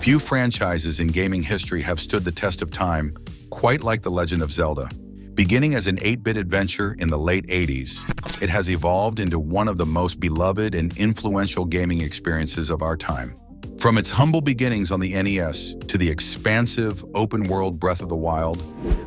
Few franchises in gaming history have stood the test of time quite like The Legend of Zelda. Beginning as an 8-bit adventure in the late 80s, it has evolved into one of the most beloved and influential gaming experiences of our time. From its humble beginnings on the NES to the expansive, open-world Breath of the Wild,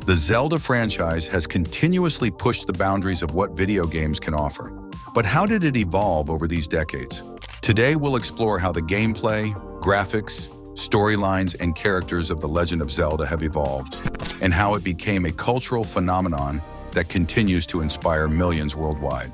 the Zelda franchise has continuously pushed the boundaries of what video games can offer. But how did it evolve over these decades? Today, we'll explore how the gameplay, graphics, storylines, and characters of The Legend of Zelda have evolved, and how it became a cultural phenomenon that continues to inspire millions worldwide.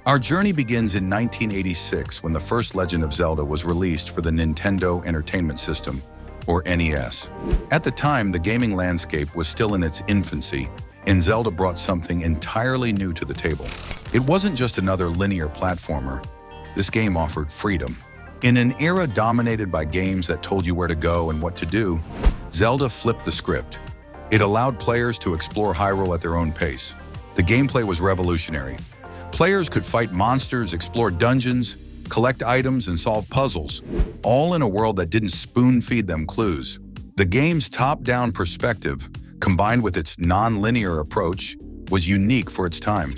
Our journey begins in 1986 when the first Legend of Zelda was released for the Nintendo Entertainment System, or NES. At the time, the gaming landscape was still in its infancy, and Zelda brought something entirely new to the table. It wasn't just another linear platformer. This game offered freedom. In an era dominated by games that told you where to go and what to do, Zelda flipped the script. It allowed players to explore Hyrule at their own pace. The gameplay was revolutionary. Players could fight monsters, explore dungeons, collect items, and solve puzzles, all in a world that didn't spoon-feed them clues. The game's top-down perspective, combined with its non-linear approach, was unique for its time.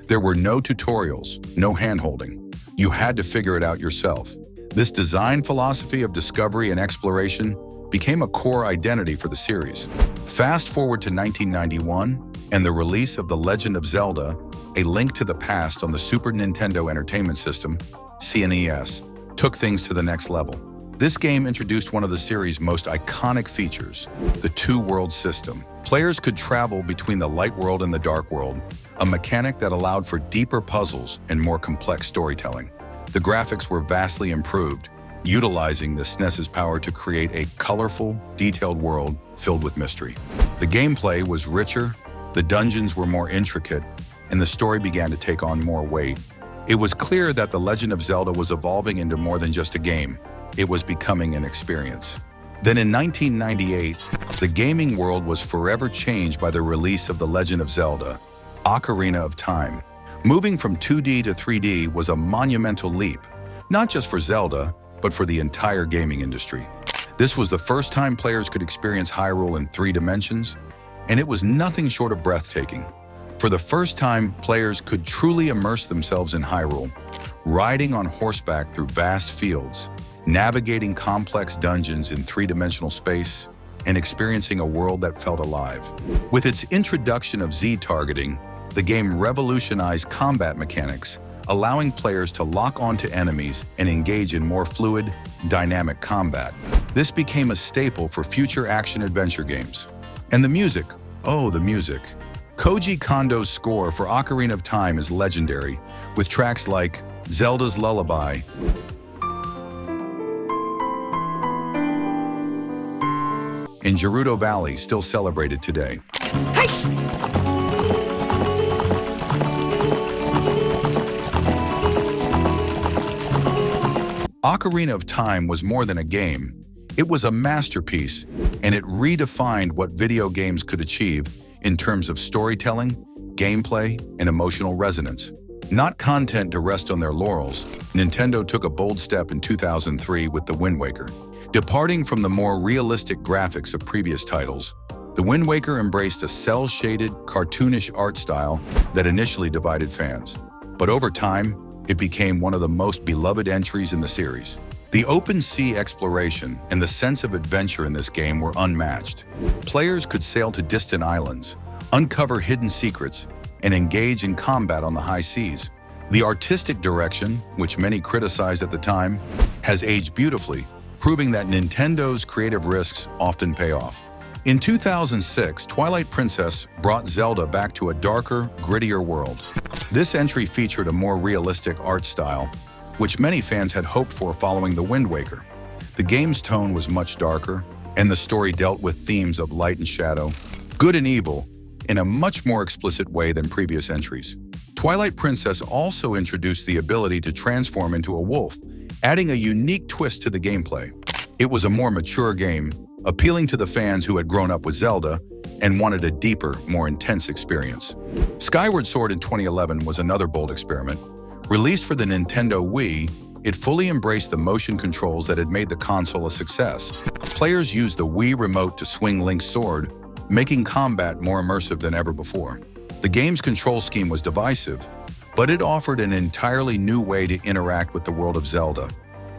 There were no tutorials, no hand-holding. You had to figure it out yourself. This design philosophy of discovery and exploration became a core identity for the series. Fast forward to 1991 and the release of The Legend of Zelda, A Link to the Past on the Super Nintendo Entertainment System, (SNES), took things to the next level. This game introduced one of the series' most iconic features, the two-world system. Players could travel between the light world and the dark world, a mechanic that allowed for deeper puzzles and more complex storytelling. The graphics were vastly improved, utilizing the SNES's power to create a colorful, detailed world filled with mystery. The gameplay was richer, the dungeons were more intricate, and the story began to take on more weight. It was clear that The Legend of Zelda was evolving into more than just a game. It was becoming an experience. Then in 1998, the gaming world was forever changed by the release of The Legend of Zelda, Ocarina of Time. Moving from 2D to 3D was a monumental leap, not just for Zelda, but for the entire gaming industry. This was the first time players could experience Hyrule in 3 dimensions, and it was nothing short of breathtaking. For the first time, players could truly immerse themselves in Hyrule, riding on horseback through vast fields, navigating complex dungeons in 3-dimensional space, and experiencing a world that felt alive. With its introduction of Z-targeting, the game revolutionized combat mechanics, allowing players to lock onto enemies and engage in more fluid, dynamic combat. This became a staple for future action-adventure games. And the music, oh, the music. Koji Kondo's score for Ocarina of Time is legendary, with tracks like Zelda's Lullaby and Gerudo Valley still celebrated today. Ocarina of Time was more than a game. It was a masterpiece, and it redefined what video games could achieve in terms of storytelling, gameplay, and emotional resonance. Not content to rest on their laurels, Nintendo took a bold step in 2003 with The Wind Waker. Departing from the more realistic graphics of previous titles, The Wind Waker embraced a cel-shaded, cartoonish art style that initially divided fans. But over time, it became one of the most beloved entries in the series. The open sea exploration and the sense of adventure in this game were unmatched. Players could sail to distant islands, uncover hidden secrets, and engage in combat on the high seas. The artistic direction, which many criticized at the time, has aged beautifully, proving that Nintendo's creative risks often pay off. In 2006, Twilight Princess brought Zelda back to a darker, grittier world. This entry featured a more realistic art style, which many fans had hoped for following The Wind Waker. The game's tone was much darker, and the story dealt with themes of light and shadow, good and evil, in a much more explicit way than previous entries. Twilight Princess also introduced the ability to transform into a wolf, adding a unique twist to the gameplay. It was a more mature game, appealing to the fans who had grown up with Zelda and wanted a deeper, more intense experience. Skyward Sword in 2011 was another bold experiment. Released for the Nintendo Wii, It fully embraced the motion controls that had made the console a success. Players used the Wii remote to swing Link's sword, making combat more immersive than ever before. The game's control scheme was divisive, but it offered an entirely new way to interact with the world of Zelda.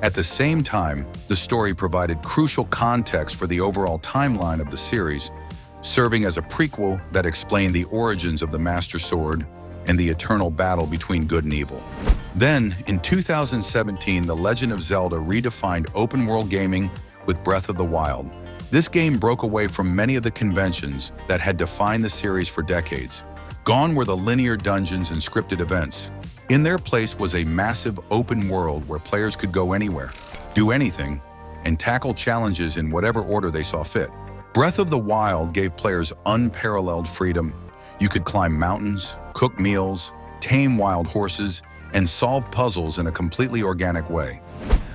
At the same time, the story provided crucial context for the overall timeline of the series, serving as a prequel that explained the origins of the Master Sword and the eternal battle between good and evil. Then, in 2017, The Legend of Zelda redefined open-world gaming with Breath of the Wild. This game broke away from many of the conventions that had defined the series for decades. Gone were the linear dungeons and scripted events. In their place was a massive open world where players could go anywhere, do anything, and tackle challenges in whatever order they saw fit. Breath of the Wild gave players unparalleled freedom. You could climb mountains, cook meals, tame wild horses, and solve puzzles in a completely organic way.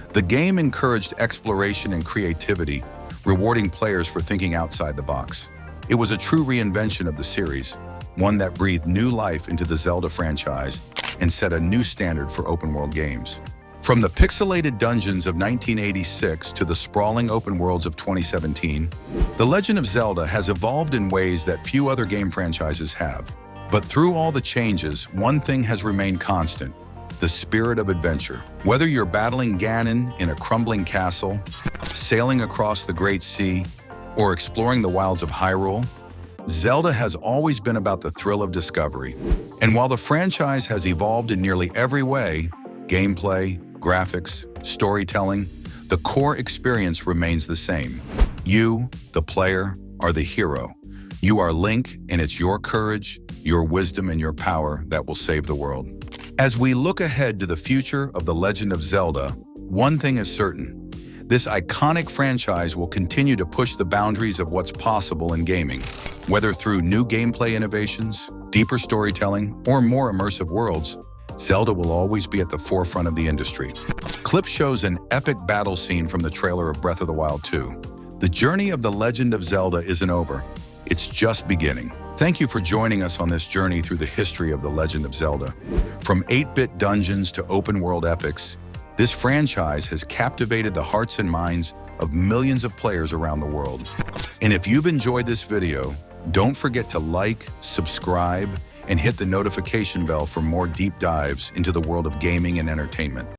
The game encouraged exploration and creativity, rewarding players for thinking outside the box. It was a true reinvention of the series, one that breathed new life into the Zelda franchise and set a new standard for open-world games. From the pixelated dungeons of 1986 to the sprawling open worlds of 2017, The Legend of Zelda has evolved in ways that few other game franchises have. But through all the changes, one thing has remained constant: the spirit of adventure. Whether you're battling Ganon in a crumbling castle, sailing across the Great Sea, or exploring the wilds of Hyrule, Zelda has always been about the thrill of discovery. And while the franchise has evolved in nearly every way, gameplay, graphics, storytelling, the core experience remains the same. You, the player, are the hero. You are Link, and it's your courage, your wisdom, and your power that will save the world. As we look ahead to the future of The Legend of Zelda, one thing is certain: this iconic franchise will continue to push the boundaries of what's possible in gaming. Whether through new gameplay innovations, deeper storytelling, or more immersive worlds, Zelda will always be at the forefront of the industry. Clip shows an epic battle scene from the trailer of Breath of the Wild 2. The journey of The Legend of Zelda isn't over. It's just beginning. Thank you for joining us on this journey through the history of The Legend of Zelda. From 8-bit dungeons to open-world epics, this franchise has captivated the hearts and minds of millions of players around the world. And if you've enjoyed this video, don't forget to like, subscribe, and hit the notification bell for more deep dives into the world of gaming and entertainment.